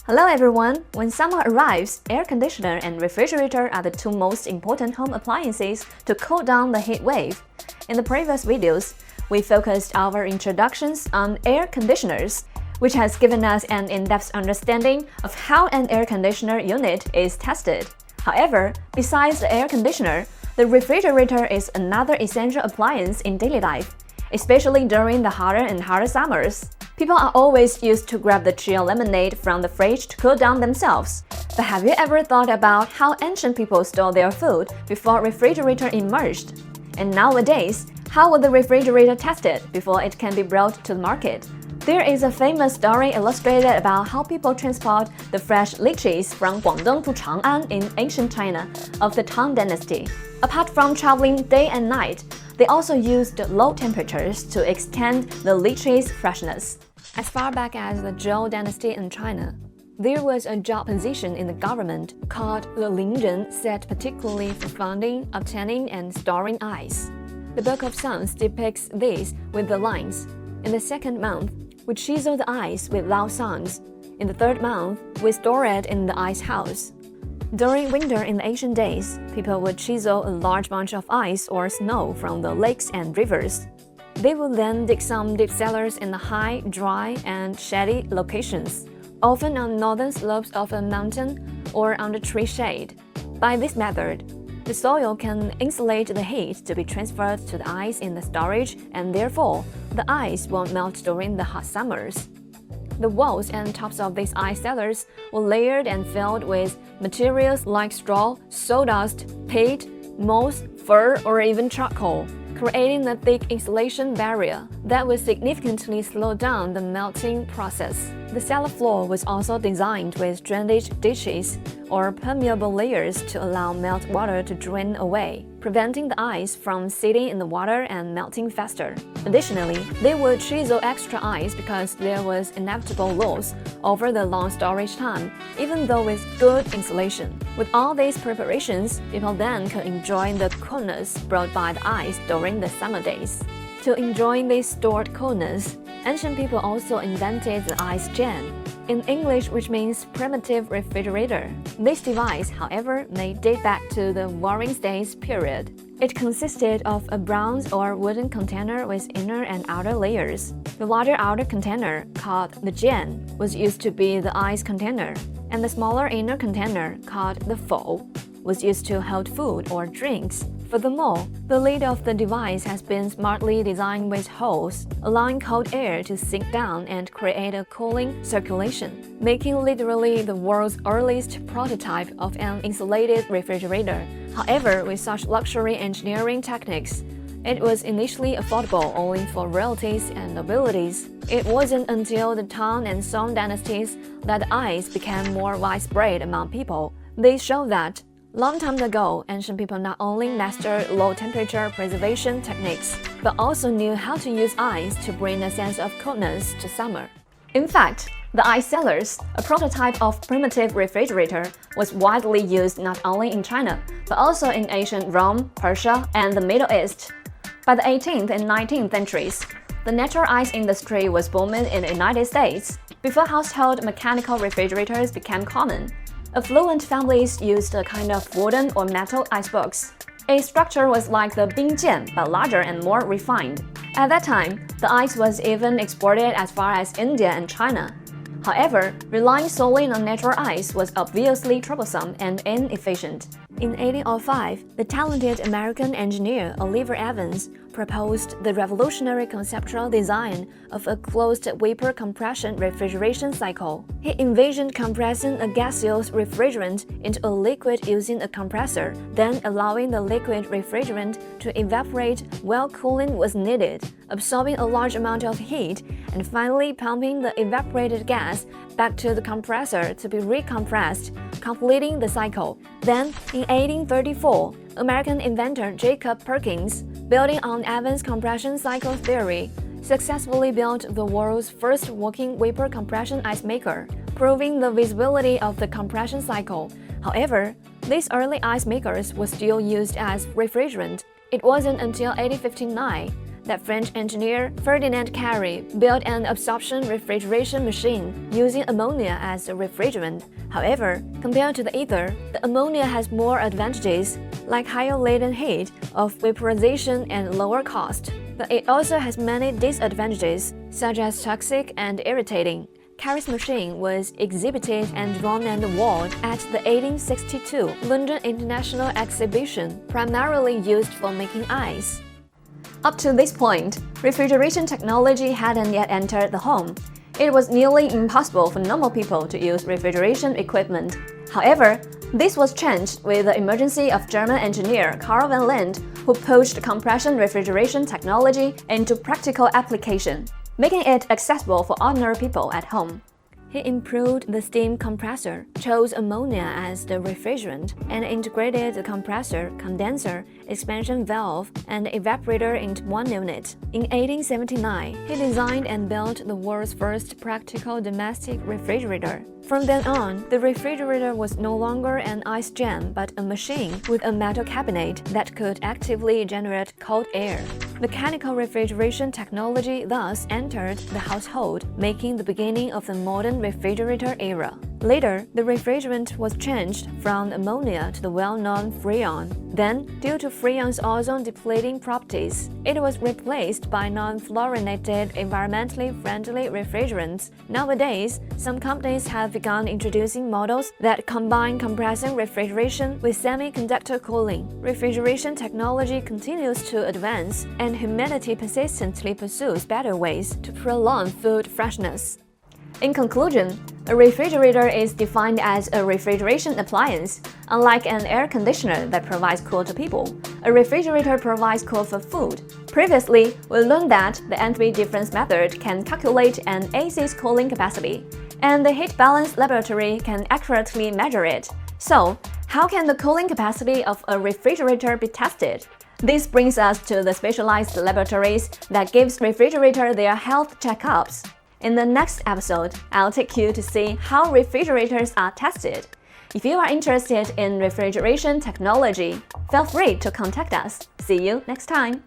Hello everyone! When summer arrives, air conditioner and refrigerator are the two most important home appliances to cool down the heat wave. In the previous videos, we focused our introductions on air conditioners, which has given us an in-depth understanding of how an air conditioner unit is tested. However, besides the air conditioner, the refrigerator is another essential appliance in daily life, especially during the hotter and hotter summers. People are always used to grab the chilled lemonade from the fridge to cool down themselves. But have you ever thought about how ancient people stored their food before refrigerator emerged? And nowadays, how was the refrigerator tested before it can be brought to the market? There is a famous story illustrated about how people transport the fresh lychees from Guangdong to Chang'an in ancient China of the Tang Dynasty. Apart from traveling day and night, they also used low temperatures to extend the lychee's freshness. As far back as the Zhou Dynasty in China, there was a job position in the government called the Lingzhen, set particularly for finding, obtaining, and storing ice. The Book of Songs depicts this with the lines, "In the second month, we chisel the ice with loud sounds. In the third month, we store it in the ice house." During winter in the ancient days, people would chisel a large bunch of ice or snow from the lakes and rivers. They would then dig some deep cellars in the high, dry, and shady locations, often on northern slopes of a mountain or under tree shade. By this method, the soil can insulate the heat to be transferred to the ice in the storage, and therefore, the ice won't melt during the hot summers. The walls and tops of these ice cellars were layered and filled with materials like straw, sawdust, peat, moss, fur, or even charcoal, creating a thick insulation barrier that would significantly slow down the melting process. The cellar floor was also designed with drainage ditches or permeable layers to allow melt water to drain away, preventing the ice from sitting in the water and melting faster. Additionally, they would chisel extra ice because there was inevitable loss over the long storage time, even though with good insulation. With all these preparations, people then could enjoy the coolness brought by the ice during the summer days. To enjoy this stored coolness, ancient people also invented the ice gen, in English which means primitive refrigerator. This device, however, may date back to the Warring States period. It consisted of a bronze or wooden container with inner and outer layers. The larger outer container, called the jian, was used to be the ice container, and the smaller inner container, called the fou, was used to hold food or drinks. Furthermore, the lid of the device has been smartly designed with holes, allowing cold air to sink down and create a cooling circulation, making literally the world's earliest prototype of an insulated refrigerator. However, with such luxury engineering techniques, it was initially affordable only for royalties and nobilities. It wasn't until the Tang and Song dynasties that ice became more widespread among people. They show that long time ago, ancient people not only mastered low-temperature preservation techniques, but also knew how to use ice to bring a sense of coolness to summer. In fact, the ice cellars, a prototype of primitive refrigerator, was widely used not only in China, but also in ancient Rome, Persia, and the Middle East. By the 18th and 19th centuries, the natural ice industry was booming in the United States. Before household mechanical refrigerators became common, affluent families used a kind of wooden or metal icebox. Its structure was like the Bingjian, but larger and more refined. At that time, the ice was even exported as far as India and China. However, relying solely on natural ice was obviously troublesome and inefficient. In 1805, the talented American engineer Oliver Evans proposed the revolutionary conceptual design of a closed vapor compression refrigeration cycle. He envisioned compressing a gaseous refrigerant into a liquid using a compressor, then allowing the liquid refrigerant to evaporate while cooling was needed, absorbing a large amount of heat, and finally pumping the evaporated gas back to the compressor to be recompressed, completing the cycle. Then, in 1834, American inventor Jacob Perkins, building on Evans' compression cycle theory, successfully built the world's first working vapor compression ice maker, proving the visibility of the compression cycle. However, these early ice makers were still used as refrigerant. It wasn't until 1859 that French engineer Ferdinand Carré built an absorption refrigeration machine using ammonia as a refrigerant. However, compared to the ether, the ammonia has more advantages, like higher latent heat of vaporization and lower cost. But it also has many disadvantages, such as toxic and irritating. Carré's machine was exhibited and drawn on the wall at the 1862 London International Exhibition, primarily used for making ice. Up to this point, refrigeration technology hadn't yet entered the home. It was nearly impossible for normal people to use refrigeration equipment. However, this was changed with the emergence of German engineer Karl von Linde, who pushed compression refrigeration technology into practical application, making it accessible for ordinary people at home. He improved the steam compressor, chose ammonia as the refrigerant, and integrated the compressor, condenser, expansion valve, and evaporator into one unit. In 1879, he designed and built the world's first practical domestic refrigerator. From then on, the refrigerator was no longer an ice jam but a machine with a metal cabinet that could actively generate cold air. Mechanical refrigeration technology thus entered the household, making the beginning of the modern refrigerator era. Later, the refrigerant was changed from ammonia to the well-known Freon. Then, due to Freon's ozone-depleting properties, it was replaced by non-fluorinated, environmentally friendly refrigerants. Nowadays, some companies have begun introducing models that combine compressing refrigeration with semiconductor cooling. Refrigeration technology continues to advance, and humanity persistently pursues better ways to prolong food freshness. In conclusion, a refrigerator is defined as a refrigeration appliance. Unlike an air conditioner that provides cool to people, a refrigerator provides cool for food. Previously, we learned that the entropy difference method can calculate an AC's cooling capacity, and the heat balance laboratory can accurately measure it. So, how can the cooling capacity of a refrigerator be tested? This brings us to the specialized laboratories that gives refrigerator their health checkups. In the next episode, I'll take you to see how refrigerators are tested. If you are interested in refrigeration technology, feel free to contact us. See you next time!